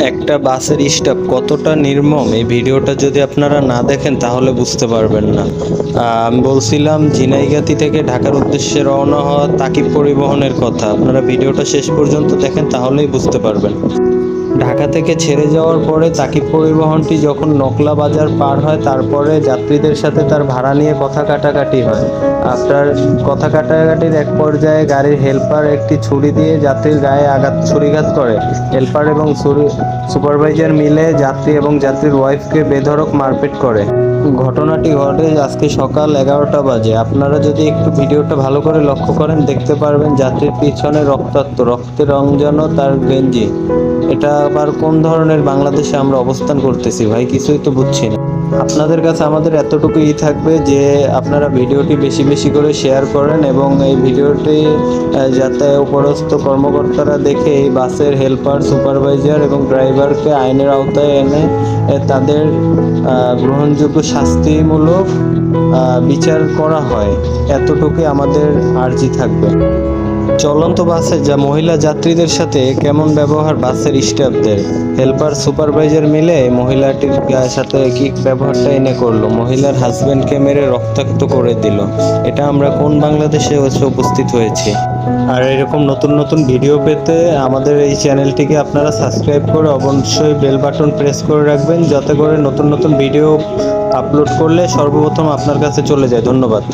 একটা বাসের স্টাফ কতটা নির্মম এই ভিডিওটা যদি আপনারা না দেখেন তাহলে বুঝতে পারবেন না। আমি বলছিলাম ঝিনাইগাতি থেকে ঢাকার উদ্দেশ্যে রওনা হওয়া তাকিব পরিবহনের কথা। আপনারা ভিডিওটা শেষ পর্যন্ত দেখেন তাহলেই বুঝতে পারবেন। ঢাকা থেকে ছেড়ে যাওয়ার পরে তাকিব পরিবহনটি যখন নকলা বাজার পার হয় তারপরে যাত্রীদের সাথে তার ভাড়া নিয়ে কথা কাটাকাটি হয়। আপনার কথা কাটাকাটির এক পর্যায়ে গাড়ির হেল্পার একটি ছুরি দিয়ে যাত্রীর গায়ে ছুরিঘাত করে। হেল্পার এবং সুপারভাইজার মিলে যাত্রী এবং যাত্রীর ওয়াইফকে বেধড়ক মারপিট করে। ঘটনাটি ঘটে আজকে সকাল 11টা বাজে। আপনারা যদি একটু ভিডিওটা ভালো করে লক্ষ্য করেন দেখতে পারবেন যাত্রীর পিছনে রক্তাক্ত, রক্তের রং যেন তার গেঞ্জি। এটা আবার কোন ধরনের বাংলাদেশে আমরা অবস্থান করতেছি ভাই, কিছুই তো বুঝছি না। আপনাদের কাছে আমাদের এতটুকুই থাকবে যে আপনারা ভিডিওটি বেশি বেশি করে শেয়ার করেন এবং এই ভিডিওটি যাতে উপরস্থ কর্মকর্তারা দেখে এই বাসের হেল্পার, সুপারভাইজার এবং ড্রাইভারকে আইনের আওতায় এনে তাদের গ্রহণযোগ্য শাস্তিমূলক বিচার করা হয়, এতটুকুই আমাদের আর্জি থাকবে। চলন্ত বাসে যা মহিলা যাত্রীদের সাথে কেমন ব্যবহার বাসের স্টাফদের। হেল্পার সুপারভাইজার মিলে মহিলাটির সাথে কি ব্যবহারটা এনে করলো, মহিলার হাজবেন্ডকে মেরে রক্তাক্ত করে দিল। এটা আমরা কোন বাংলাদেশে এসে উপস্থিত হয়েছি? আর এরকম নতুন নতুন ভিডিও পেতে আমাদের এই চ্যানেলটিকে আপনারা সাবস্ক্রাইব করে অবশ্যই বেল বাটন প্রেস করে রাখবেন, যাতে করে নতুন নতুন ভিডিও আপলোড করলে সর্বপ্রথম আপনার কাছে চলে যায়। ধন্যবাদ।